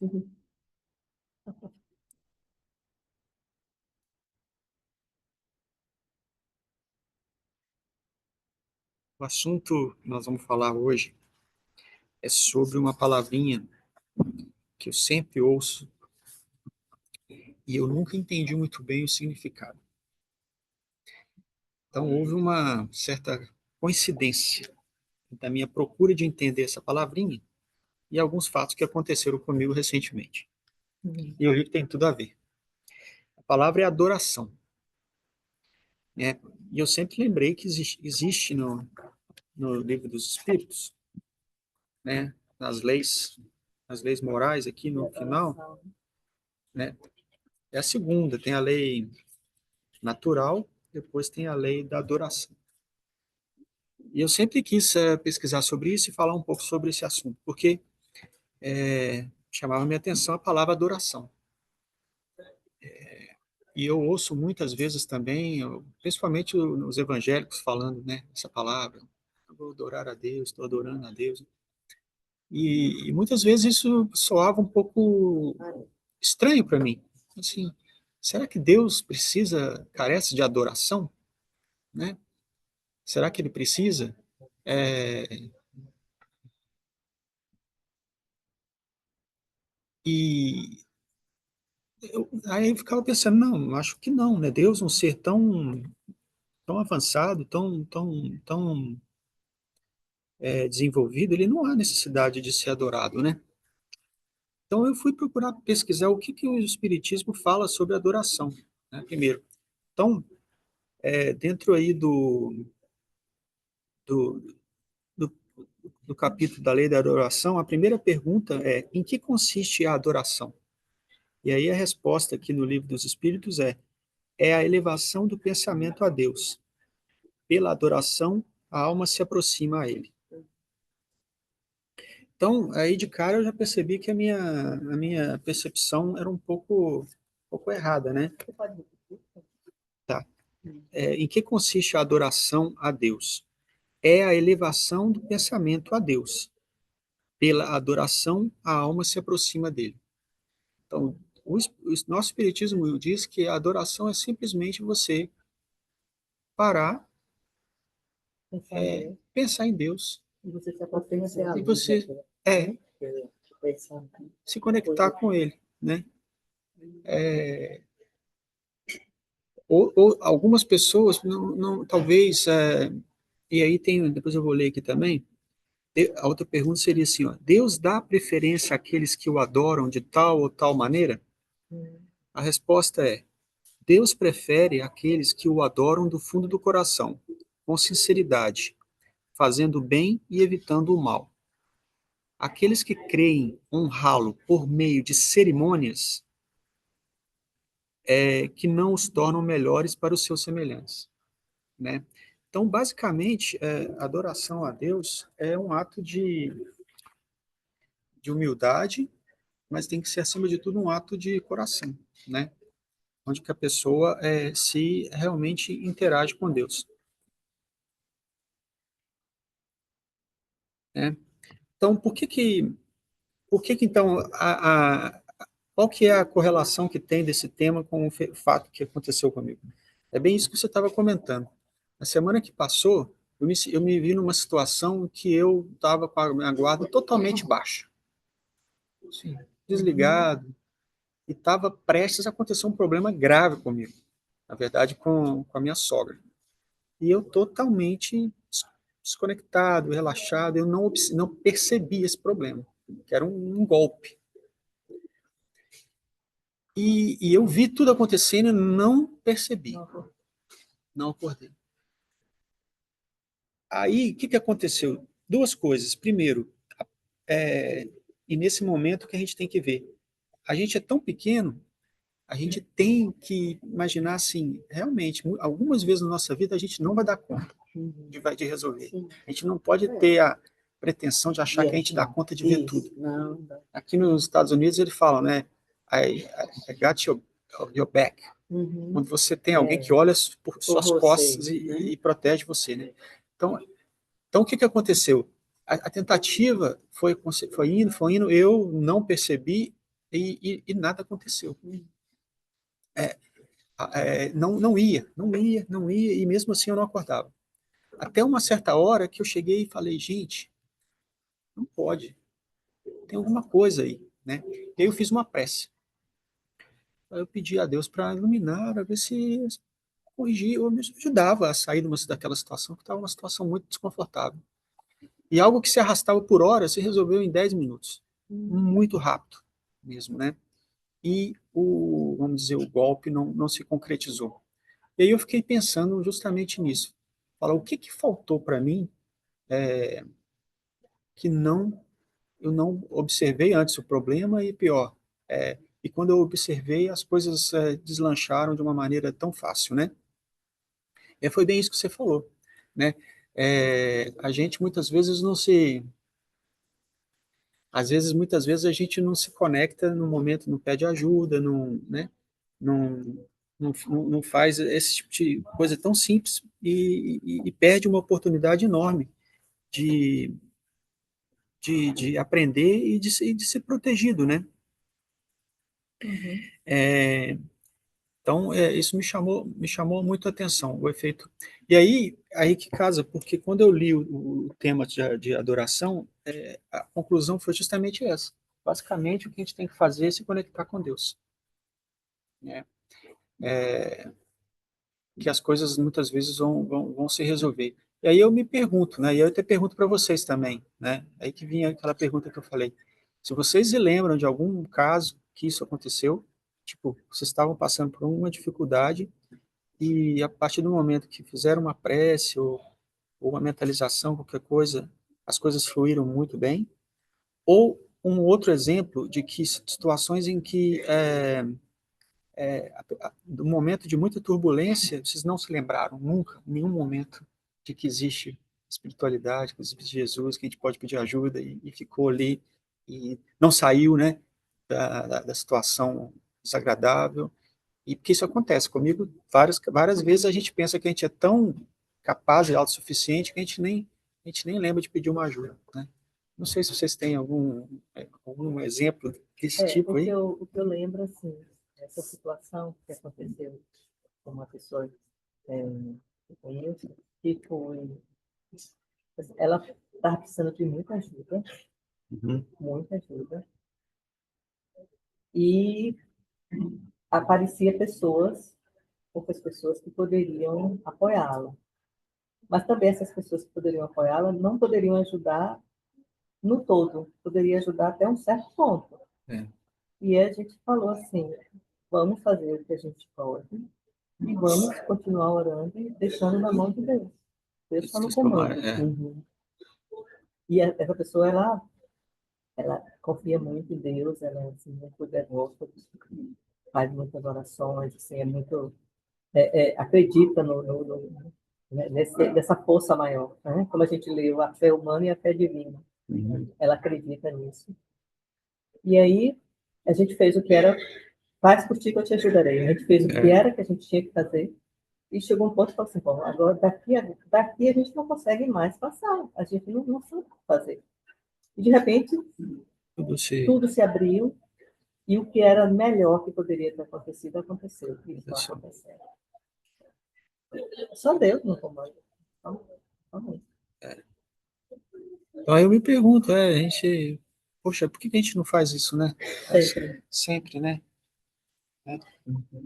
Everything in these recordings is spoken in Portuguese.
Uhum. O assunto que nós vamos falar hoje é sobre uma palavrinha que eu sempre ouço e eu nunca entendi muito bem o significado. Então, houve uma certa coincidência da minha procura de entender essa palavrinha e alguns fatos que aconteceram comigo recentemente. E eu vi que tem tudo a ver. A palavra é adoração, né? E eu sempre lembrei que existe no livro dos Espíritos, né? Nas leis morais aqui no final, né? É a segunda, tem a lei natural, depois tem a lei da adoração. E eu sempre quis pesquisar sobre isso e falar um pouco sobre esse assunto, porque chamava minha atenção a palavra adoração. E eu ouço muitas vezes também, principalmente os evangélicos falando, né, essa palavra, eu vou adorar a Deus, estou adorando a Deus. E muitas vezes isso soava um pouco estranho para mim. Assim, será que Deus carece de adoração, né? Será que ele precisa? É, e aí eu ficava pensando, não, acho que não, né? Deus é um ser tão avançado, tão desenvolvido, ele não há necessidade de ser adorado, né? Então eu fui procurar pesquisar o que o Espiritismo fala sobre adoração, né? Primeiro. Então, dentro aí do, do, do capítulo da lei da adoração, a primeira pergunta é: em que consiste a adoração? E aí a resposta aqui no Livro dos Espíritos é a elevação do pensamento a Deus. Pela adoração, a alma se aproxima a Ele. Então, aí de cara eu já percebi que a minha percepção era um pouco errada, né? Tá. Em que consiste a adoração a Deus? É a elevação do pensamento a Deus. Pela adoração, a alma se aproxima dele. Então, o nosso Espiritismo diz que a adoração é simplesmente você parar, pensar em Deus. E você se aproxima dela. E você é, se conectar com ele, né? Ou algumas pessoas, talvez, e aí depois eu vou ler aqui também, a outra pergunta seria assim, ó, Deus dá preferência àqueles que o adoram de tal ou tal maneira? A resposta é, Deus prefere aqueles que o adoram do fundo do coração, com sinceridade, fazendo o bem e evitando o mal. Aqueles que creem honrá-lo por meio de cerimônias que não os tornam melhores para os seus semelhantes, né? Então, basicamente, a adoração a Deus é um ato de humildade, mas tem que ser, acima de tudo, um ato de coração, né? Onde que a pessoa se realmente interage com Deus, né? Então, por que que então, qual que é a correlação que tem desse tema com o fato que aconteceu comigo? É bem isso que você estava comentando. Na semana que passou, eu me vi numa situação que eu estava com a minha guarda totalmente baixa, assim, desligado, e estava prestes a acontecer um problema grave comigo, na verdade, com a minha sogra. E eu totalmente desconectado, relaxado, eu não percebi esse problema, que era um golpe. E eu vi tudo acontecendo e não percebi, não acordei. Aí, o que aconteceu? Duas coisas. Primeiro, é, e nesse momento que a gente tem que ver, a gente é tão pequeno, a gente tem que imaginar assim, realmente, algumas vezes na nossa vida a gente não vai dar conta de resolver. A gente não pode ter a pretensão de achar que a gente dá conta de ver tudo. Aqui nos Estados Unidos ele fala, né? I got your back. Quando você tem alguém que olha por suas costas e protege você, né? Então o que aconteceu? A tentativa foi indo, eu não percebi e nada aconteceu. Não ia, e mesmo assim eu não acordava. Até uma certa hora que eu cheguei e falei, gente, não pode, tem alguma coisa aí, né? E aí eu fiz uma prece. Aí eu pedi a Deus para iluminar, para ver se corrigir ou me ajudava a sair daquela situação, que estava uma situação muito desconfortável. E algo que se arrastava por horas se resolveu em 10 minutos. Muito rápido mesmo, né? E vamos dizer, o golpe não se concretizou. E aí eu fiquei pensando justamente nisso. Falar, o que faltou para mim que eu não observei antes o problema e pior, e quando eu observei, as coisas deslancharam de uma maneira tão fácil, né? Foi bem isso que você falou, né? A gente muitas vezes não se Às vezes, muitas vezes, a gente não se conecta no momento, não pede ajuda, não, né? não, não faz esse tipo de coisa tão simples e perde uma oportunidade enorme de, de aprender de ser protegido, né? Então, isso me chamou muito a atenção, o efeito. E aí que casa, porque quando eu li o tema de adoração, a conclusão foi justamente essa. Basicamente, o que a gente tem que fazer é se conectar com Deus, né? Que as coisas muitas vezes vão se resolver. E aí eu me pergunto, né? E eu até pergunto para vocês também, né? Aí que vinha aquela pergunta que eu falei. Se vocês se lembram de algum caso que isso aconteceu, tipo, vocês estavam passando por uma dificuldade e a partir do momento que fizeram uma prece ou uma mentalização, qualquer coisa, as coisas fluíram muito bem. Ou um outro exemplo de que situações em que, no momento de muita turbulência, vocês não se lembraram nunca, em nenhum momento, de que existe espiritualidade, que existe Jesus, que a gente pode pedir ajuda e ficou ali e não saiu, né, da situação desagradável. E porque isso acontece comigo várias vezes, a gente pensa que a gente é tão capaz e autossuficiente que a gente nem lembra de pedir uma ajuda, né? Não sei se vocês têm algum exemplo desse tipo aí. O que eu lembro, assim, essa situação que aconteceu com uma pessoa que eu conheço, que foi. Ela estava precisando de Uhum. muita ajuda, e aparecia poucas pessoas que poderiam apoiá-la. Mas também essas pessoas que poderiam apoiá-la não poderiam ajudar no todo, poderia ajudar até um certo ponto. É, E a gente falou assim, vamos fazer o que a gente pode e vamos continuar orando e deixando na mão de Deus. Deus está no comando. Uhum. E essa pessoa, ela confia muito em Deus, ela é assim, muito devota, faz muitas orações, assim, acredita nessa força maior, né? Como a gente leu, a fé humana e a fé divina. uhum. Ela acredita nisso. E aí, a gente fez o que era, faz por ti que eu te ajudarei. A gente fez o que era que a gente tinha que fazer. E chegou um ponto que falou assim, bom, agora daqui a gente não consegue mais passar. A gente não sabe o que fazer. E, de repente, tudo se abriu e o que era melhor que poderia ter acontecido, aconteceu. E está acontecendo. Só Deus no comando. Então, Então aí eu me pergunto, a gente, poxa, por que a gente não faz isso, né? Sempre, né?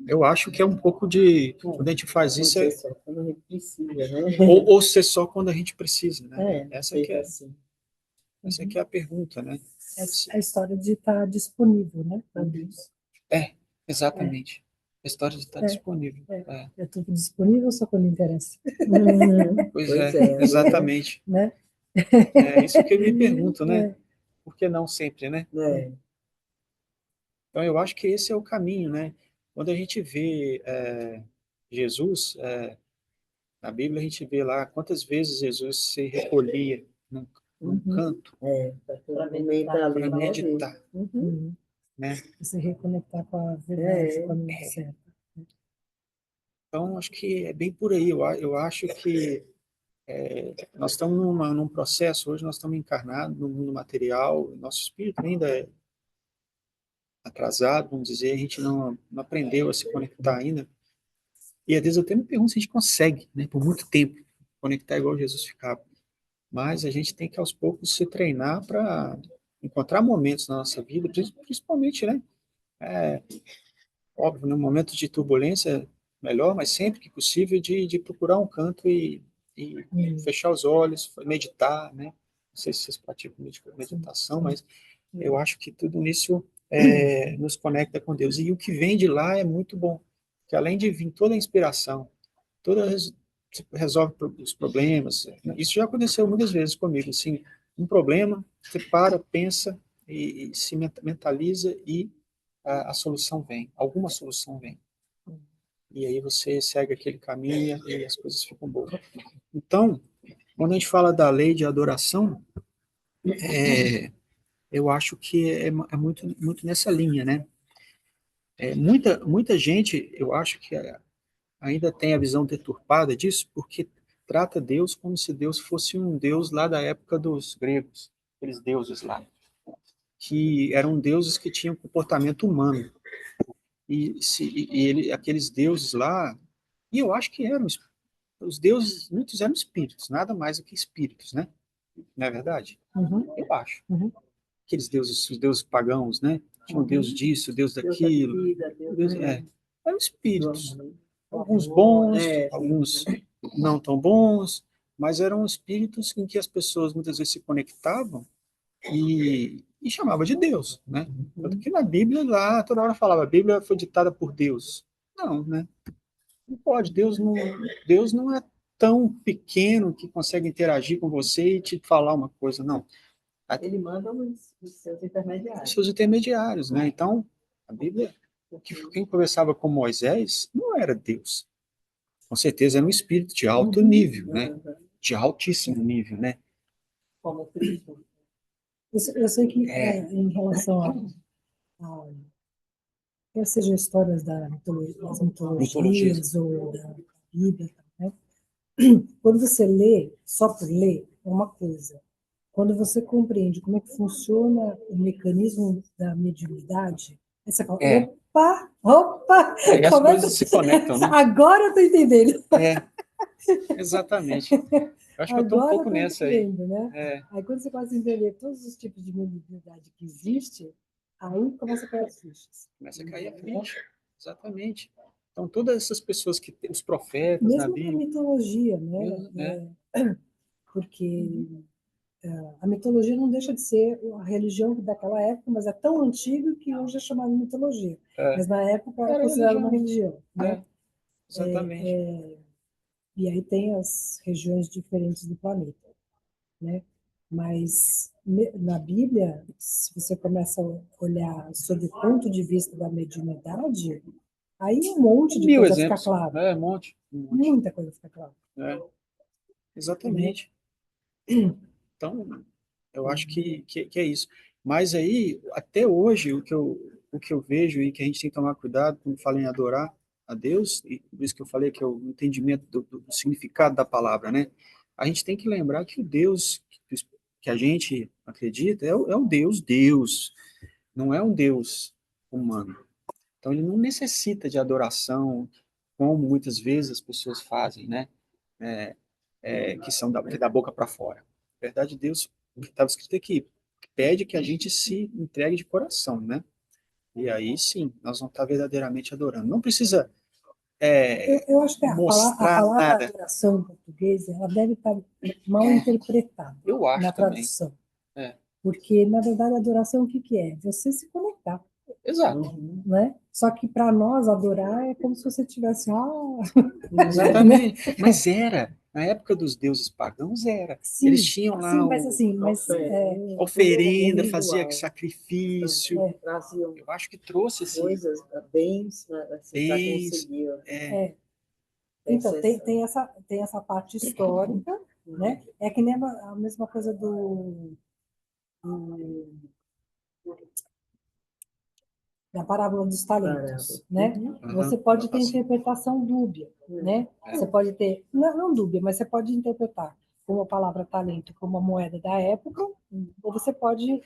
Eu acho que é um pouco de, quando a gente faz isso, só quando a gente precisa, né? ou ser só quando a gente precisa, né? Essa que é a pergunta, né? A história de estar disponível, né, para Deus. Exatamente. A história de estar disponível. Eu estou disponível só quando interessa. Pois é, exatamente. Né? É isso que eu me pergunto, né? Por que não sempre, né? Então, eu acho que esse é o caminho, né? Quando a gente vê Jesus, na Bíblia, a gente vê lá quantas vezes Jesus se recolhia num canto Para meditar. né? Se reconectar com a verdade, com a mente certa. Então, acho que é bem por aí. Eu acho que Nós estamos num processo, hoje nós estamos encarnados no mundo material, nosso espírito ainda é atrasado, vamos dizer, a gente não aprendeu a se conectar ainda. E às vezes eu até me pergunto se a gente consegue, né, por muito tempo, conectar igual Jesus ficava. Mas a gente tem que, aos poucos, se treinar para encontrar momentos na nossa vida, principalmente, né, óbvio, no momento de turbulência, melhor, mas sempre que possível, de procurar um canto e fechar os olhos, meditar, né? Não sei se vocês praticam meditação, mas eu acho que tudo isso nos conecta com Deus. E o que vem de lá é muito bom, que além de vir toda a inspiração, toda resolve os problemas. Isso já aconteceu muitas vezes comigo, assim, um problema, você para, pensa e se mentaliza e a solução vem, alguma solução vem. E aí você segue aquele caminho e as coisas ficam boas. Então, quando a gente fala da lei de adoração, eu acho que é muito nessa linha, né? Muita gente, eu acho que ainda tem a visão deturpada disso, porque trata Deus como se Deus fosse um Deus lá da época dos gregos, aqueles deuses lá, que eram deuses que tinham comportamento humano. Aqueles deuses lá, e eu acho que eram os deuses, muitos eram espíritos, nada mais do que espíritos, né? Não é verdade? Uhum, Eu acho. uhum. Aqueles deuses, os deuses pagãos, né? Tinha um deus disso, deus Deus da daquilo. vida, Deus, Deus eram espíritos. do Alguns amor, bons, alguns não tão bons, mas eram espíritos em que as pessoas muitas vezes se conectavam e chamava de Deus, né? Tanto que na Bíblia lá toda hora falava, a Bíblia foi ditada por Deus. Não, né? Não pode, Deus não é tão pequeno que consegue interagir com você e te falar uma coisa, não. Ele manda os seus intermediários. Seus intermediários, né? Então, a Bíblia, quem conversava com Moisés não era Deus. Com certeza era um espírito de alto nível, né? De altíssimo nível, né? Como Cristo. Eu sei que em relação a quer seja histórias das mitologias ou da Bíblia, né? Quando você lê, só por ler, é uma coisa. Quando você compreende como é que funciona o mecanismo da mediunidade, aí você fala, opa, E as como é coisas se conectam, né? Agora eu estou entendendo. Exatamente. Eu acho que eu estou um Agora eu pouco estou nessa aí. entendendo, né? Aí quando você começa a entender todos os tipos de mediunidade que existe, aí começa a cair as fichas. Começa a cair a ficha. Exatamente. Então, todas essas pessoas os profetas na Mesmo na Bíblia, mitologia, né? Porque a mitologia não deixa de ser a religião daquela época, mas é tão antiga que hoje é chamada de mitologia. Mas na época era considerada uma religião, né? Exatamente. E aí tem as regiões diferentes do planeta, né? Mas na Bíblia, se você começa a olhar sob o ponto de vista da mediunidade, aí um monte de Mil coisa fica exemplos. claro. Um monte. Muita coisa fica clara. Exatamente. Então, eu acho que é isso. Mas aí, até hoje, o que eu vejo e que a gente tem que tomar cuidado quando fala em adorar a Deus, e por isso que eu falei que é o entendimento do significado da palavra, né? A gente tem que lembrar que o Deus que a gente acredita é um Deus, não é um Deus humano. Então, ele não necessita de adoração, como muitas vezes as pessoas fazem, né? Que são da boca para fora. Na verdade, Deus, o que estava escrito aqui, pede que a gente se entregue de coração, né? E aí sim, nós vamos estar verdadeiramente adorando. Não precisa Eu acho que a mostrar palavra nada. adoração em português ela deve estar mal interpretada Eu acho na também. tradução. É. Porque, na verdade, a adoração o que que é? Você se conectar, Exato. né? Só que para nós, adorar é como se você tivesse, Exatamente. Mas era. Na época dos deuses pagãos era. sim, Eles tinham lá oferenda, fazia sacrifício. Traziam Eu acho que trouxe esse coisas, bens, assim, para bens. conseguir. Então, tem essa parte histórica, né? É que nem a mesma coisa do da parábola dos talentos, né? Uhum. Você pode ter Assim. interpretação dúbia, né? Você pode ter, não dúbia, mas você pode interpretar como a palavra talento como a moeda da época, ou você pode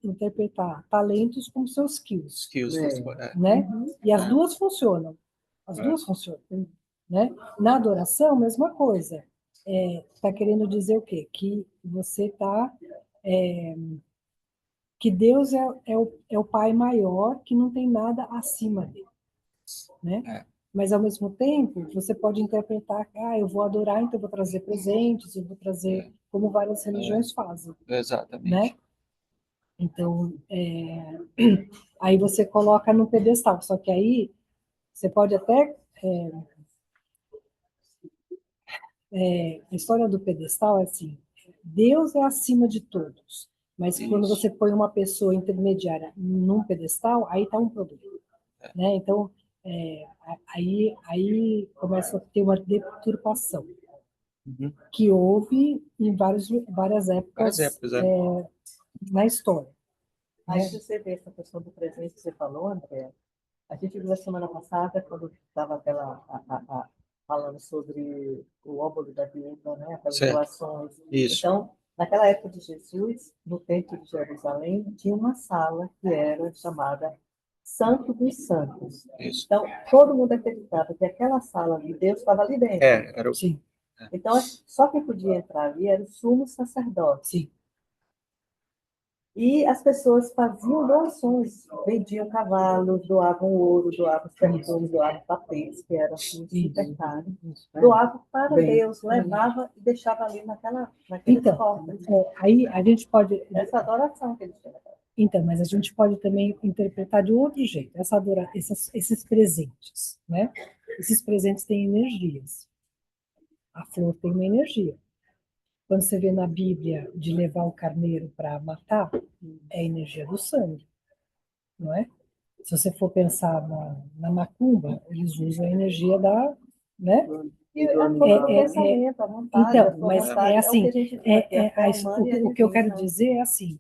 interpretar talentos como seus skills, Skills. É. né? E as É. duas funcionam. As duas funcionam, né? Na adoração, mesma coisa. Está querendo dizer o quê? Que você está... que Deus é o Pai maior, que não tem nada acima dele, né? É. Mas, ao mesmo tempo, você pode interpretar, eu vou adorar, então eu vou trazer presentes, eu vou trazer, como várias religiões fazem, Exatamente. né? Então, aí você coloca no pedestal, só que aí você pode até... a história do pedestal é assim, Deus é acima de todos, mas quando Isso. você põe uma pessoa intermediária num pedestal, aí está um problema, né? Então, aí começa a ter uma deturpação, Uhum. que houve em várias Várias épocas épocas, na história, Aí né? você vê essa questão do presente que você falou, André. A gente viu a semana passada, quando estava falando sobre o óbolo da viúva, né? Aquelas Certo. doações. Isso. Então, naquela época de Jesus, no templo de Jerusalém, tinha uma sala que era chamada Santo dos Santos. Isso. Então, todo mundo acreditava que aquela sala de Deus estava ali dentro. Era o... Sim, Então, só quem podia entrar ali era o sumo sacerdote. sim. E as pessoas faziam doações, vendiam cavalos, doavam ouro, doavam os perfumes, doavam tapetes, que eram assim, super caros. Doavam para Deus, levava e deixava ali naqueles Então, cofres. aí a gente pode... Essa adoração que eles tinham. Então, mas a gente pode também interpretar de outro jeito, esses presentes, né? Esses presentes têm energias. A flor tem uma energia. Quando você vê na Bíblia de levar o carneiro para matar, é a energia do sangue, não é? Se você for pensar na macumba, eles usam a energia da, né? E a força do pensamento, a vontade, Então, a sua mas vontade, é assim, o que a gente diz aqui, a fé humana e a o que eu quero divina. dizer é assim,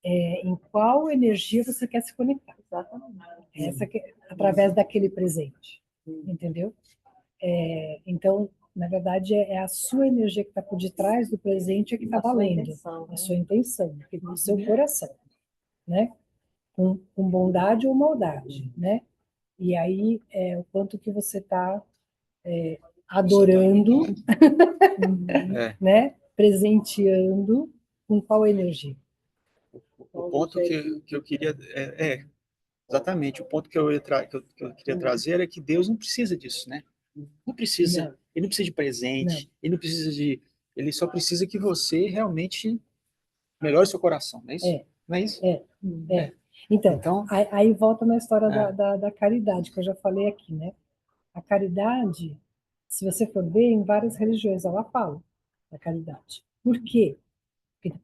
em qual energia você quer se conectar. Exatamente. Através daquele presente, entendeu? Então, na verdade, é a sua energia que está por detrás do presente que está A sua valendo, intenção, a né? sua intenção, o seu coração, né? Com bondade ou maldade, né? E aí é o quanto que você está adorando, né? Presenteando com qual energia. O ponto que eu queria... exatamente, o ponto que que eu queria trazer é que Deus não precisa disso, né? Não precisa. Não. Ele não precisa de presente, Não. ele não precisa de... Ele só precisa que você realmente melhore seu coração, não é isso? Não é isso? Então, Então, aí volta na história da caridade, que eu já falei aqui, né? A caridade, se você for ver, em várias religiões ela fala da caridade. Por quê? Porque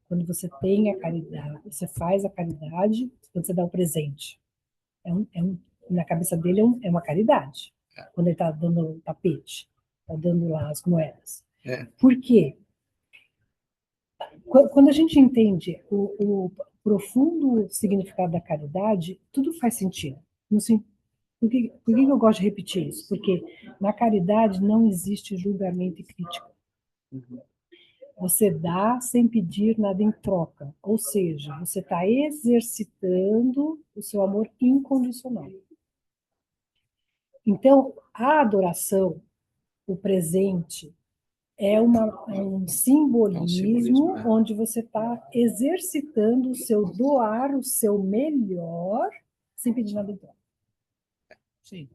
quando você tem a caridade, você faz a caridade, quando você dá o presente. Na cabeça dele é uma caridade. Quando ele está dando o tapete, está dando lá as moedas. Por quê? Quando a gente entende o profundo significado da caridade, tudo faz sentido. Por que eu gosto de repetir isso? Porque na caridade não existe julgamento e crítica. Você dá sem pedir nada em troca. Ou seja, você está exercitando o seu amor incondicional. Então, a adoração, o presente, é um simbolismo onde você está exercitando o seu doar, o seu melhor, sem pedir nada em troca. sim.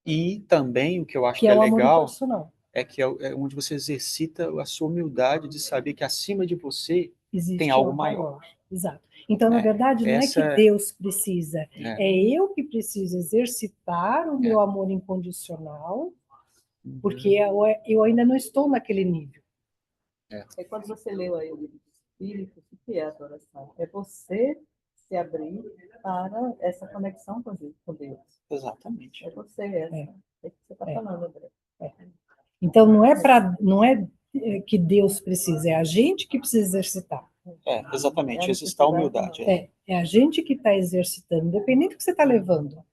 E também o que eu acho Que que é é o amor legal incondicional. é que é onde você exercita a sua humildade de saber que acima de você Existe tem algo maior. Exato. Então, na verdade, não é que Deus precisa, é eu que preciso exercitar o meu amor incondicional, porque eu ainda não estou naquele nível. É quando você leu aí o livro do Espírito, o que é a adoração? É você se abrir para essa conexão com Deus. Exatamente. É você, é que você está falando, André. Então, não é que Deus precisa, é a gente que precisa exercitar. Exatamente, exercitar a humildade. É a gente que está exercitando, independente do que você está levando.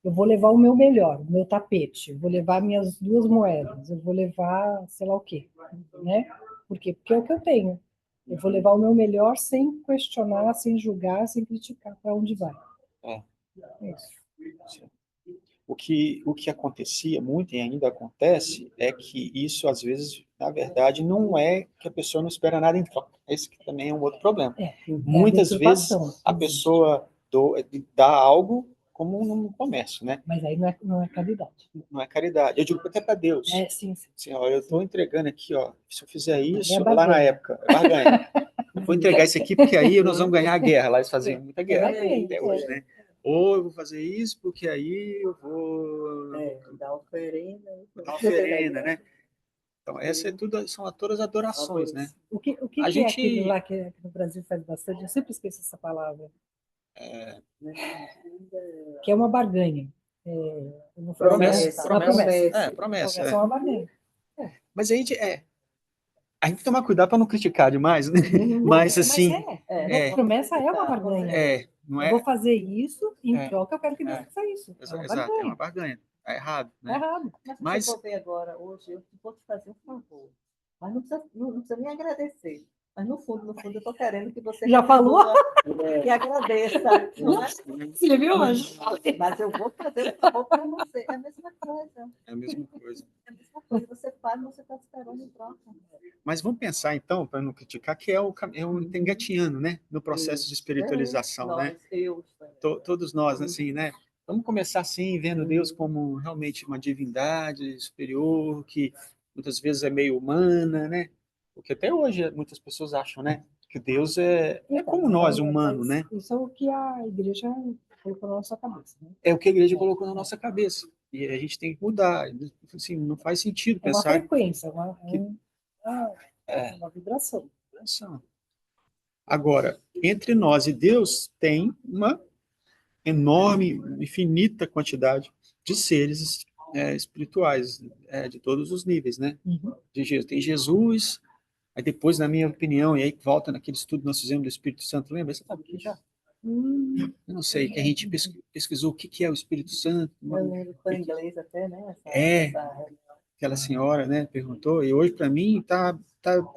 Eu vou levar o meu melhor, o meu tapete, eu vou levar minhas 2 moedas, eu vou levar sei lá o quê, né? Por quê? Porque é o que eu tenho. Eu vou levar o meu melhor sem questionar, sem julgar, sem criticar para onde vai. É. É isso. O que acontecia muito e ainda acontece é que isso, às vezes, na verdade, não é que a pessoa não espera nada em troca. Esse que também é um outro problema. É Muitas vezes deturpação, a existe. pessoa dá algo como num comércio, né? Mas aí não é caridade. Não é caridade. Eu digo até para Deus. É, sim. Assim, olha, eu estou entregando aqui, ó, se eu fizer isso, barganha. lá na época, é barganha. Eu vou entregar isso aqui porque aí nós vamos ganhar a guerra. Lá eles faziam muita guerra barganha, até hoje, né? Ou eu vou fazer isso porque aí eu vou Dar oferenda. dar oferenda, né? Então, essa é tudo, são todas adorações, né? O que A é gente- aquilo lá que aqui no Brasil faz bastante? Eu sempre esqueço essa palavra. Que é uma barganha. Eu vou fazer Promessa. uma promessa. É, promessa. É uma barganha. Mas a gente tem que tomar cuidado para não criticar demais, né? Mas assim, Uma promessa é uma barganha. não Eu é? vou fazer isso, em É. troca eu quero que Deus faça isso. É uma Exato, é barganha. uma barganha. Tá errado, Tá né? errado. Mas se você for ver agora, hoje, eu vou te fazer um favor. Mas não precisa nem agradecer. Mas no fundo, eu estou querendo que você Já falou? retribua e agradeça. Não é? Você viu hoje? Mas eu vou fazer um favor para você. É a mesma coisa. É a mesma coisa. É a mesma coisa. Você faz, você está esperando em troca. Mas vamos pensar, então, para não criticar, que é o engatinhando, né? No processo de espiritualização, né? Todos nós, assim, né? Vamos começar assim, vendo Deus como realmente uma divindade superior, que muitas vezes é meio humana, né? Porque até hoje muitas pessoas acham, né? Que Deus é como nós, humano, né? Isso é o que a igreja colocou na nossa cabeça. Né? É o que a igreja colocou na nossa cabeça. E a gente tem que mudar. Assim, não faz sentido É uma pensar frequência, é É. uma vibração. Agora, entre nós e Deus tem uma enorme, infinita quantidade de seres espirituais, de todos os níveis, né? Uhum. Tem Jesus, aí depois, na minha opinião, e aí volta naquele estudo que nós fizemos do Espírito Santo, lembra? Você sabe o que já? Eu não sei, que a gente pesquisou o que é o Espírito Santo. Eu lembro que foi em inglês até, né? Aquela senhora, né, perguntou, e hoje para mim tá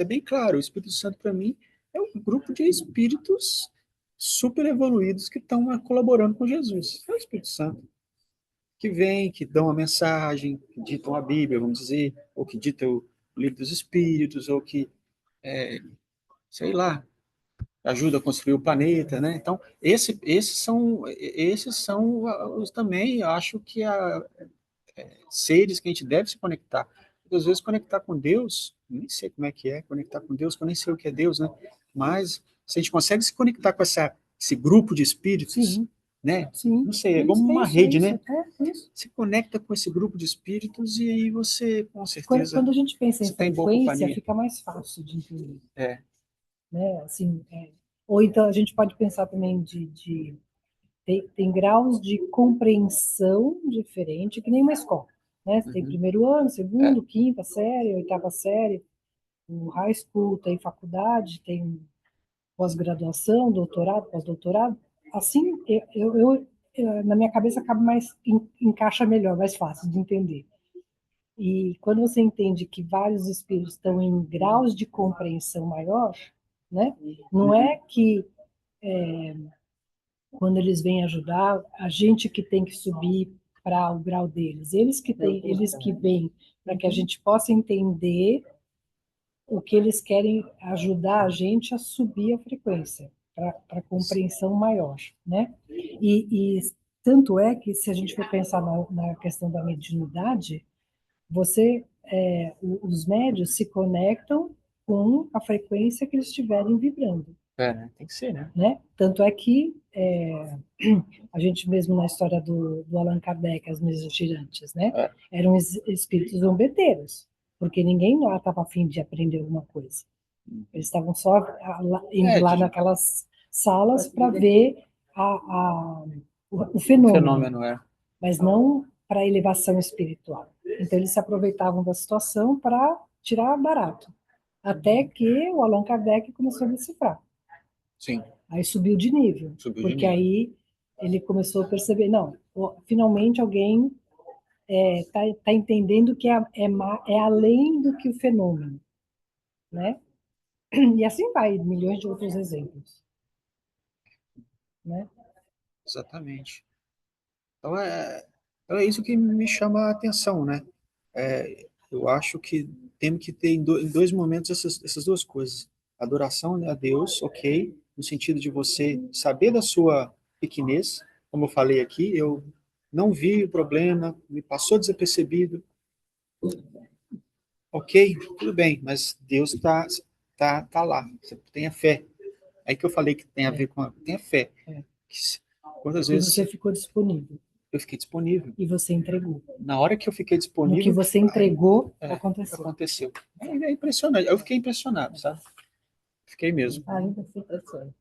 bem claro, o Espírito Santo para mim é um grupo de espíritos super evoluídos que estão colaborando com Jesus. É o Espírito Santo que vem, que dão a mensagem, que ditam a Bíblia, vamos dizer, ou que ditam o livro dos Espíritos, ou que, sei lá, ajuda a construir o planeta, né? Então, esses são os também, eu acho que seres que a gente deve se conectar. Porque às vezes conectar com Deus, nem sei como é que é conectar com Deus, porque eu nem sei o que é Deus, né? Mas se a gente consegue se conectar com esse grupo de espíritos, Sim. né? Sim. Não sei, é como uma rede, né? Isso. Se conecta com esse grupo de espíritos e aí você, com certeza, quando a gente pensa em tá em boa frequência, companhia. fica mais fácil de entender. Né? Assim, ou então a gente pode pensar também tem graus de compreensão diferente, que nem uma escola. Né? Você tem primeiro ano, segundo, quinta série, oitava série, o high school, tem faculdade, tem pós-graduação, doutorado, pós-doutorado. Assim, eu na minha cabeça acaba encaixa melhor, mais fácil de entender. E quando você entende que vários espíritos estão em graus de compreensão maior, né? Não é que quando eles vêm ajudar, a gente que tem que subir para o grau deles, eles que vêm para que a gente possa entender o que eles querem ajudar a gente a subir a frequência, para compreensão maior, né? E tanto é que, se a gente for pensar na questão da mediunidade, os médios se conectam com a frequência que eles estiverem vibrando. Tem que ser, né? Tanto é que a gente mesmo na história do Allan Kardec, as mesas girantes, né? Eram espíritos zombeteiros, porque ninguém lá estava a fim de aprender alguma coisa. Eles estavam só indo lá naquelas salas para ver o fenômeno, mas não para elevação espiritual. Então eles se aproveitavam da situação para tirar barato, até que o Allan Kardec começou a decifrar. Sim. Aí subiu de nível, Subiu de porque nível. aí ele começou a perceber, não, finalmente alguém tá entendendo que é além do que o fenômeno, né? E assim vai, milhões de outros exemplos, né? Exatamente. Então é isso que me chama a atenção, né? Eu acho que temos que ter em dois momentos essas duas coisas. Adoração, né, a Deus, ok, no sentido de você saber da sua pequenez, como eu falei aqui, eu não vi o problema, me passou desapercebido, ok, tudo bem, mas Deus tá lá, você tenha fé. Aí que eu falei que tem a ver com tenha fé. É. Quantas E você vezes ficou disponível, eu fiquei disponível? e você entregou. Na hora que eu fiquei No que disponível, você entregou, é, aconteceu. aconteceu. É impressionante. Eu fiquei impressionado, sabe? Fiquei mesmo. Ainda se impressiona.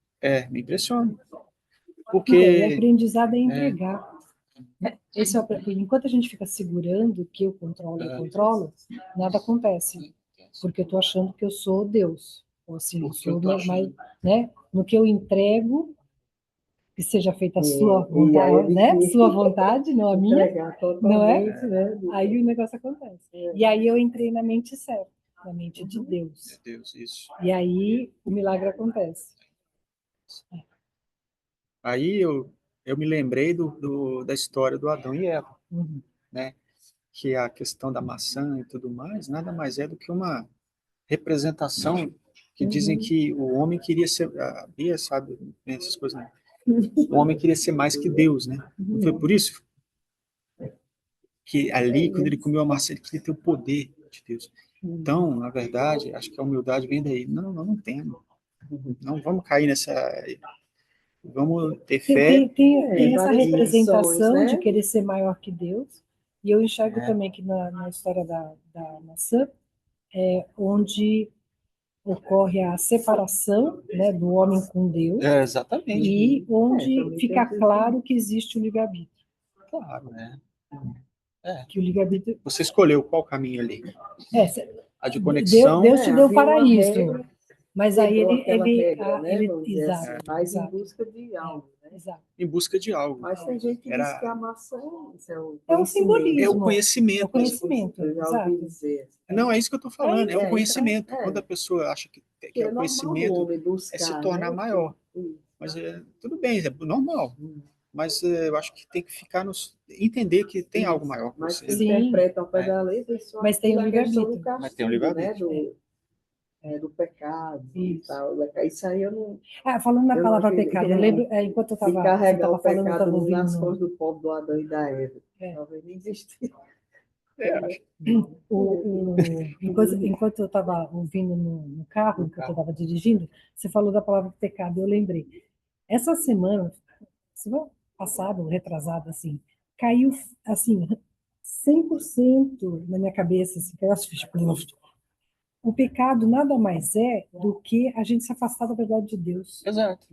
Me impressiona. Então, o Porque aprendizado é entregar. Enquanto a gente fica segurando que eu controlo, nada acontece. Porque eu estou achando que eu sou Deus. Ou assim, eu Porque eu sou, tô achando. né? No que eu entrego, que seja feita a sua E aí vontade, né? ele Sua vontade, não a minha, entregar não é? totalmente, né? Aí o negócio acontece. E aí eu entrei na mente certa, na mente de Meu Deus. Deus, isso. E aí o milagre acontece. Aí eu me lembrei da história do Adão e Eva, Uhum. né? Que a questão da maçã e tudo mais, nada mais é do que uma representação que dizem que o homem queria ser, a Bia sabe, essas coisas, né? O homem queria ser mais que Deus, né? Não foi por isso que ali, quando ele comeu a maçã, ele queria ter o poder de Deus. Então, na verdade, acho que a humildade vem daí. Não temos. Não vamos cair nessa. Vamos ter fé. Tem essa várias versões, representação de né? querer ser maior que Deus, e eu enxergo É. também que na história da maçã, onde ocorre a separação, né, do homem com Deus, Exatamente. e onde também fica tem claro que existe o livre-arbítrio. Claro, né? É. Que o livre-arbítrio. Você escolheu qual caminho ali? A de conexão. Deus te deu havia uma paraíso, regra, mas aí quebrou aquela regra, né? Vamos dizer exato, assim, mais em exato, busca de algo, né? exato. Em busca de algo. Mas tem gente que diz Era que a maçã isso é o É um é o simbolismo. É o conhecimento. conhecimento, Eu já ouvi exato. dizer. Não, é isso que eu estou falando, é o conhecimento. É. Quando a pessoa acha que Que é é o normal o conhecimento, homem é se buscar, tornar né? maior. Mas tudo bem, é normal. Mas eu acho que tem que ficar entender que tem algo maior que Mas você. que Sim. interpreta ao pé da letra, isso Mas tem o aquilo é a questão do livre-arbítrio. Mas tem o castigo, né? livre-arbítrio. Do pecado e Isso. tal. Isso aí eu não. Falando na Eu palavra não acredito. pecado, eu lembro, enquanto De você carregar estava o falando, eu pecado estava ouvindo nas costas do povo do Adão e da Eva. Talvez nem existisse. enquanto eu estava ouvindo no carro, enquanto eu estava dirigindo, você falou da palavra pecado, eu lembrei. Essa semana passada, ou retrasada, assim, caiu, assim, 100% na minha cabeça, assim, que eu acho que o pecado nada mais é do que a gente se afastar da verdade de Deus. Exato.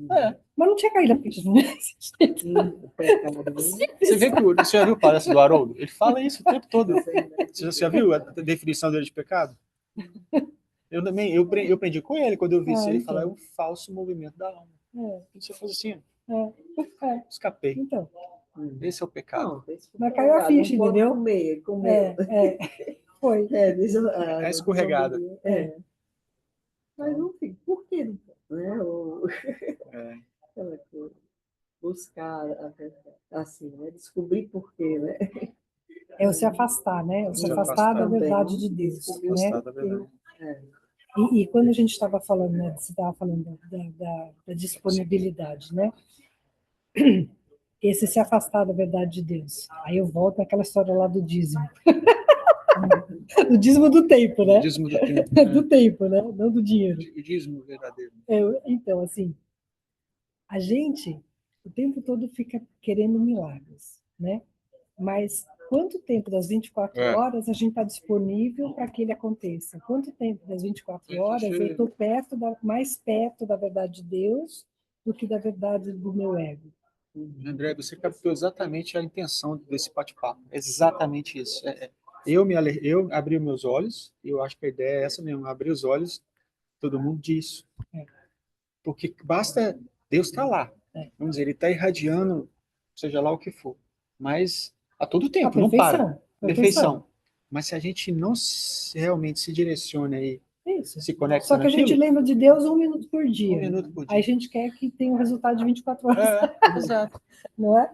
Mas não tinha caído a ficha. O pecado, né? Você vê que você já viu o palestra do Haroldo? Ele fala isso o tempo todo. Você já viu a definição dele de pecado? Eu aprendi com ele quando eu vi isso. Ele fala, é um falso movimento da alma. Você faz assim, escapei. Então, Esse é o pecado. Não, mas caiu a ficha, não pode entendeu? comer. Foi. Diz É escorregada. Mas não fica. Por que não pode? Né? Aquela coisa. Buscar, assim, né? Descobrir por quê, né? É o se afastar, né? O se afastar da verdade de Deus, né? Afastar da verdade. E quando a gente estava falando, né? Você estava falando da disponibilidade, né? Esse se afastar da verdade de Deus. Aí eu volto naquela história lá do dízimo. Do dízimo do tempo, né? O dízimo do tempo. Do tempo, né? Não do dinheiro. O dízimo verdadeiro. Então, assim, a gente o tempo todo fica querendo milagres, né? Mas quanto tempo das 24 horas a gente está disponível para que ele aconteça? Quanto tempo das 24 horas eu estou mais perto da verdade de Deus do que da verdade do meu ego? André, você captou exatamente a intenção desse bate-papo. Exatamente isso. Eu abri meus olhos, e eu acho que a ideia é essa mesmo, abrir os olhos, todo mundo diz. Porque basta Deus está lá. É. Vamos dizer, ele está irradiando, seja lá o que for. Mas a todo A tempo, não para. perfeição. Perfeição. Mas se a gente não realmente se direciona e Isso. se conecta Só que a gente naquilo, lembra de Deus 1 minuto por um dia. minuto por Aí a dia. gente quer que tenha um resultado de 24 horas, Exato. não é?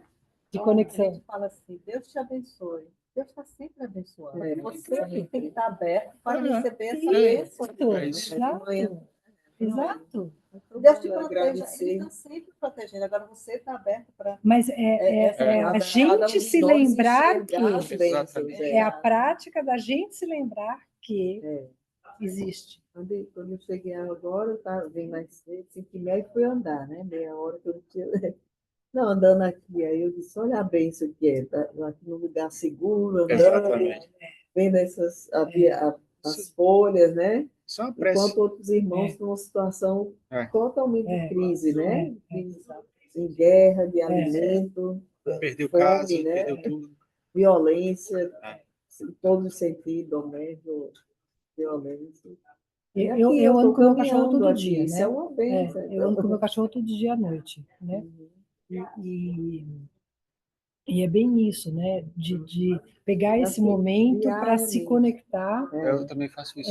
De A conexão. gente fala assim, Deus te abençoe. Deus está sempre abençoando. É. Você que tem que estar aberto para É. receber essa Isso, bênção. É isso. exato. Exato. Deus te proteja, Ele está sempre protegendo. Agora você está aberto para Mas a gente se lembrar que é a prática da gente se lembrar que existe. Quando eu cheguei agora, eu estava bem mais cedo, 5h30, fui andar, né? Meia hora que eu não tinha. Não, andando aqui, aí eu disse, olha a bênção que é, tá aqui num lugar seguro, andando, Exatamente. vendo as folhas, né? Isso é uma prece. Enquanto outros irmãos estão numa situação totalmente de crise, né? Em guerra, de alimento, Perdeu fome, casa, né? perdeu tudo. Violência, em todo sentido, doméstico, violência. E aqui Eu ando tô com o meu cachorro caminhando todo aqui, dia, isso né? é uma bênção. Eu ando com o meu cachorro todo dia à noite, né? E é bem isso, né? De pegar esse Assim, momento para se diariamente. conectar, Eu também faço isso.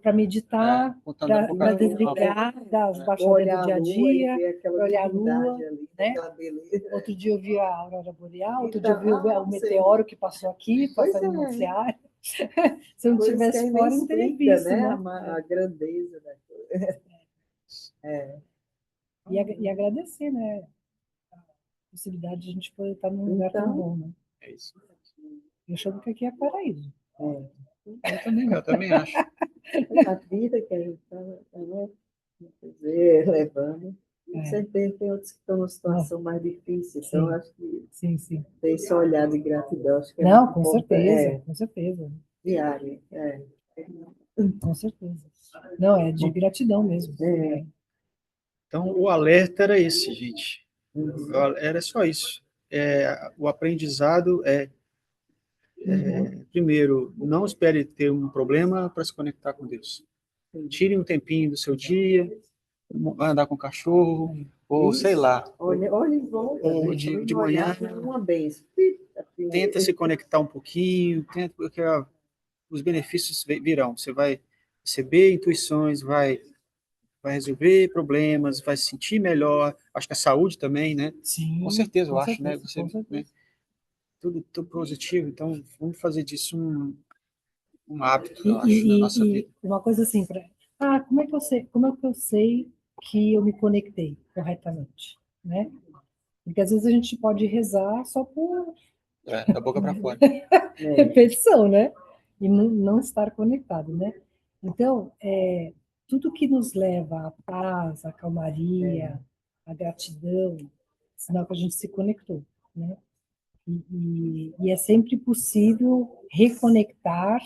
para meditar, Contando um para pouco. desligar das baixadeiras Olhar do dia a a lua dia, e ver aquela olhar a lua, divindade ali, né? aquela beleza. Outro dia eu vi a aurora boreal, outro Então, dia eu vi o meteoro que passou aqui, Pois passando é. no oceano. Se eu não Coisas que estivesse aí fora, nem eu não teria explica, visto, né? né? A grandeza da coisa. E agradecer, né? A possibilidade de a gente poder estar num lugar tão Então, bom, né? É isso. Eu chamo que aqui é paraíso. Eu também acho. a vida que a gente está, né? Quer dizer, levando. Com certeza tem outros que estão numa situação mais difícil, então Sim. acho que Sim. tem esse olhar de gratidão, acho que é Não, muito com importante. certeza, com certeza. Diário. Com certeza. Não, é de gratidão mesmo. Então, o alerta era esse, gente. Era só isso. O aprendizado primeiro, não espere ter um problema para se conectar com Deus. Tire um tempinho do seu dia, vai andar com o cachorro, ou sei lá. Olha em volta, Ou né? de manhã, Uma bênção. tenta se conectar um pouquinho, porque os benefícios virão. Você vai receber intuições, vai resolver problemas, vai se sentir melhor. Acho que a saúde também, né? Sim, Com certeza, eu com acho, certeza, né? Você, com certeza. né? Tudo positivo, então vamos fazer disso um hábito, eu acho, na nossa vida. Uma coisa assim, como é que eu sei que eu me conectei corretamente, né? Porque às vezes a gente pode rezar só por Da boca para fora. repetição, né? E não estar conectado, né? Então, tudo que nos leva à paz, à calmaria, à gratidão, sinal que a gente se conectou, né? E é sempre possível reconectar,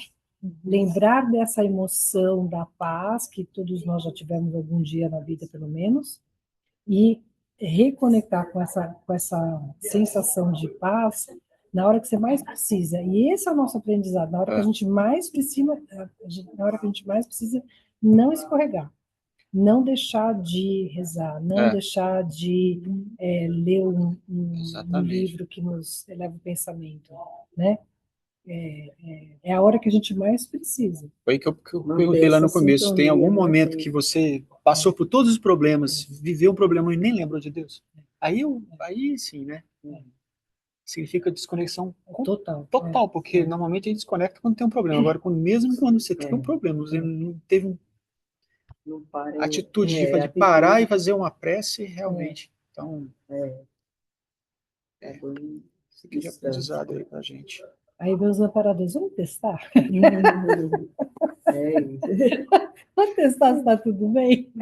lembrar dessa emoção da paz, que todos nós já tivemos algum dia na vida, pelo menos, e reconectar com essa sensação de paz na hora que você mais precisa. E esse é o nosso aprendizado, na hora que a gente mais precisa, não escorregar. Não deixar de rezar, não deixar de ler um livro que nos eleva o pensamento, né? É a hora que a gente mais precisa. Foi que eu perguntei lá no começo. Tem algum momento que você passou por todos os problemas, viveu um problema e nem lembrou de Deus? Aí sim, né? Significa desconexão total, porque normalmente a gente desconecta quando tem um problema. Agora, mesmo quando você tem um problema, você não teve atitude de parar e fazer uma prece, realmente. Então, isso aqui de aprendizado aí pra gente. Aí, meus amparadores, vamos testar? Isso. Vamos testar se está tudo bem?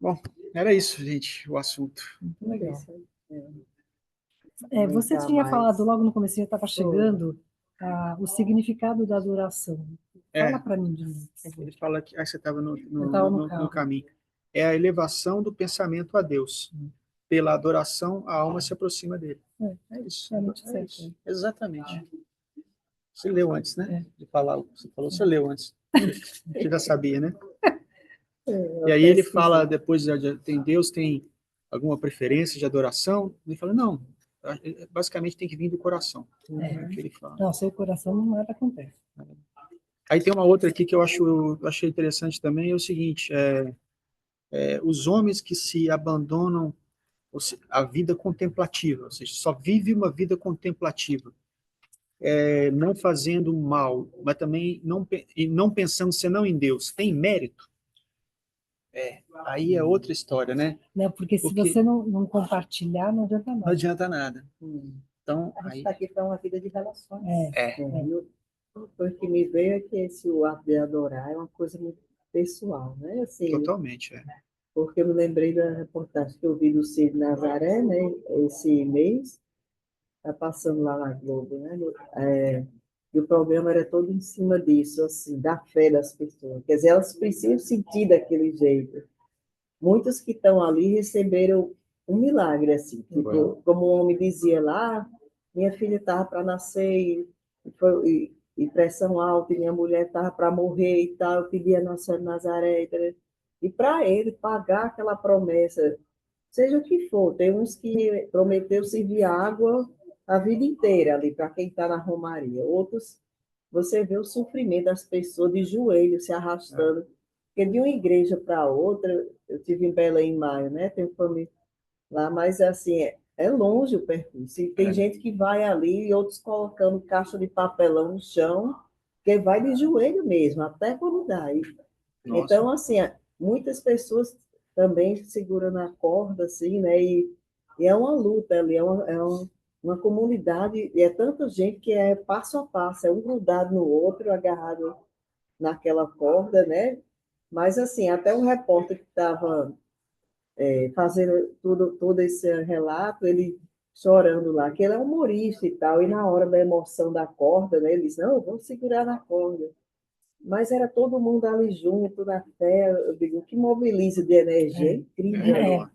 Bom, era isso, gente, o assunto. Muito legal. Você tinha falado logo no comecinho, eu estava chegando, o significado da adoração. Fala para mim de novo, por favor. Ele fala que você estava tava no caminho. É a elevação do pensamento a Deus. Pela adoração, a alma se aproxima dele. É isso. É muito certo. Isso. Exatamente. Você leu antes, né? De falar o que você falou, você leu antes. A gente já sabia, né? Eu E aí ele pesquisei. fala, depois, tem Deus tem alguma preferência de adoração? Ele fala, não, basicamente tem que vir do coração. É o que ele fala. Não, seu coração não nada acontece. Aí tem uma outra aqui que eu achei interessante também, é o seguinte, os homens que se abandonam a vida contemplativa, ou seja, só vive uma vida contemplativa, não fazendo mal, mas também não pensando senão em Deus, tem mérito? Aí é outra história, né? Né? Porque se Porque você não compartilhar, não adianta não nada. adianta nada. Então, A gente aí, está aqui para uma vida de relações. É. O que me veio é que o ato de adorar é uma coisa muito pessoal, né? Assim, totalmente, porque eu me lembrei da reportagem que eu vi do Cid Nazaré, né? Esse mês, tá passando lá na Globo, né? E o programa era todo em cima disso, assim, da fé das pessoas. Quer dizer, elas precisam sentir daquele jeito. Muitos que estão ali receberam um milagre, assim, tipo, como o homem dizia lá, minha filha estava para nascer e pressão alta, e minha mulher estava para morrer e tal, eu pedi a Nossa Senhora de Nazaré, e para ele pagar aquela promessa, seja o que for, tem uns que prometeu servir água a vida inteira ali, para quem está na Romaria, outros, você vê o sofrimento das pessoas de joelhos se arrastando, porque de uma igreja para outra, eu tive em Belém em maio, né? Tenho família lá, mas assim, é longe o percurso. E tem gente que vai ali e outros colocando caixa de papelão no chão, que vai de joelho mesmo, até quando dá. Então, assim, muitas pessoas também segurando a corda, assim, né? E é uma luta ali, uma comunidade, e é tanta gente que é passo a passo, é um grudado no outro, agarrado naquela corda, né? Mas, assim, até o repórter que estava fazendo todo esse relato, ele chorando lá, que ele é humorista e tal, e na hora da emoção da corda, né, ele disse, não, eu vou segurar na corda. Mas era todo mundo ali junto, na fé, eu digo, o que mobiliza de energia é incrível.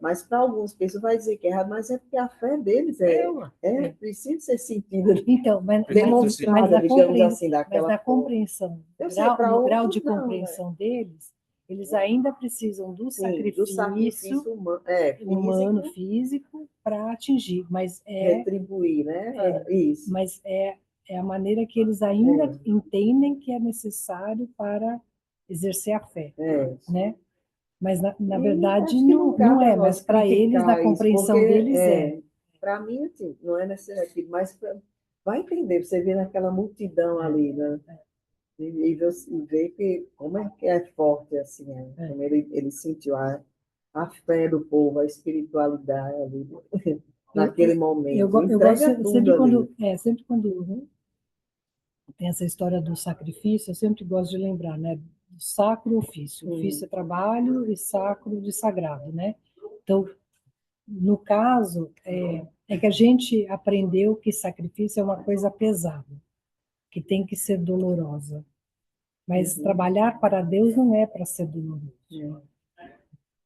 Mas para algumas pessoas vai dizer que é errado, mas é porque a fé deles precisa ser sentida, Então, mas demonstrada, digamos assim, mas daquela na forma. compreensão, Eu sei, para no grau outros de não, compreensão deles, eles ainda precisam do sim, do sacrifício humano, físico, para atingir, retribuir, né? Isso. mas é a maneira que eles ainda entendem que é necessário para exercer a fé, né? Mas, na verdade, acho que não não cabe a é, mas nós para eles, na criticar isso, compreensão porque deles, para mim, assim, não é necessário, mas vai entender, você vê naquela multidão ali, né? E ver que, como é que é forte, assim, como ele sentiu a fé do povo, a espiritualidade ali, naquele momento, eu gosto entrega tudo ali. sempre quando tem essa história do sacrifício, eu sempre gosto de lembrar, né? Do sacro ofício. Ofício é trabalho e sacro de sagrado, né? Então, no caso, é que a gente aprendeu que sacrifício é uma coisa pesada, que tem que ser dolorosa. Mas trabalhar para Deus não é para ser doloroso.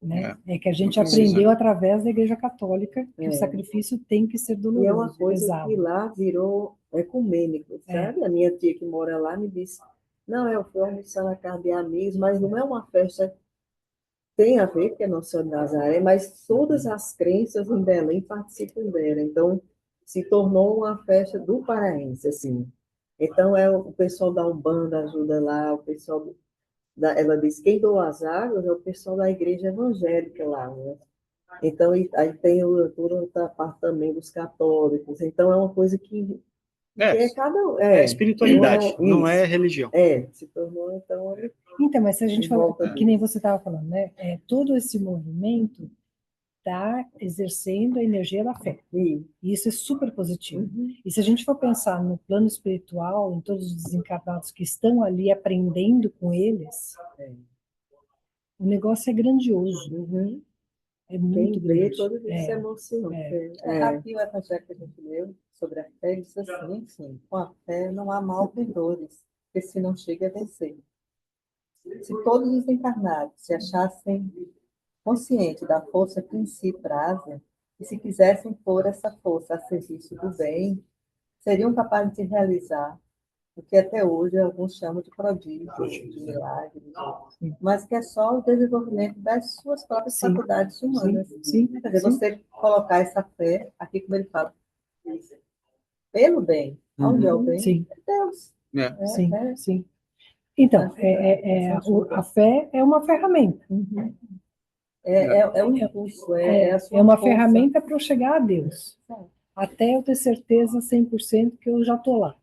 Né? É que a gente aprendeu através da Igreja Católica que o sacrifício tem que ser doloroso. E é uma coisa pesado. que lá virou ecumênico, sabe? A minha tia que mora lá me disse, não, eu fui almoçar na casa de amigos, mas não é uma festa, tem a ver, que é Nossa Senhora de Nazaré, mas todas as crenças em Belém participam dela, então se tornou uma festa do paraense, assim. Então, o pessoal da Umbanda ajuda lá, o pessoal ela diz, quem doa as águas é o pessoal da igreja evangélica lá, né? Então, aí tem toda outra parte também dos católicos. Então, é uma coisa que é cada. É espiritualidade, não é religião. Se tornou, então. Então, mas se a gente for, que disso. nem você estava falando, né? Todo esse movimento está exercendo a energia da fé. E isso é super positivo. E se a gente for pensar no plano espiritual, em todos os desencarnados que estão ali aprendendo com eles, o negócio é grandioso. É muito grande. Todo dia se emociona. Aqui o evangelho que a gente leu sobre a fé diz assim, sim, com a fé não há mal de dores, porque se não chega a vencer. Se todos os encarnados se achassem conscientes da força que em si trazem, e se quisessem pôr essa força a serviço do bem, seriam capazes de realizar o que até hoje alguns chamam de prodígio, de milagre, mas que é só o desenvolvimento das suas próprias Sim. faculdades humanas. Sim, Quer dizer, sim. você colocar essa fé, aqui como ele fala, pelo bem. Onde é o bem? Sim. É Deus. É. Sim, sim. Então, a fé é uma ferramenta. É um impulso, é a sua É uma força. ferramenta para eu chegar a Deus. Até eu ter certeza 100% que eu já estou lá.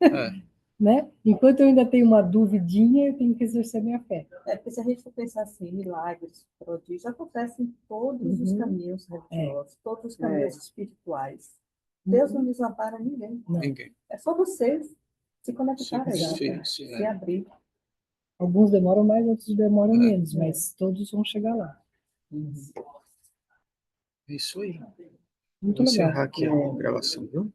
É. Né? Enquanto eu ainda tenho uma duvidinha, eu tenho que exercer minha fé. Porque se a gente for pensar assim, milagres, prodígios, acontecem em todos os caminhos religiosos, todos os caminhos espirituais. Deus não desampara ninguém. Não. Ninguém. É só vocês se conectarem, Se se abrir. Alguns demoram mais, outros demoram menos, mas todos vão chegar lá. É isso aí. Muito Vou legal. encerrar aqui a gravação, viu?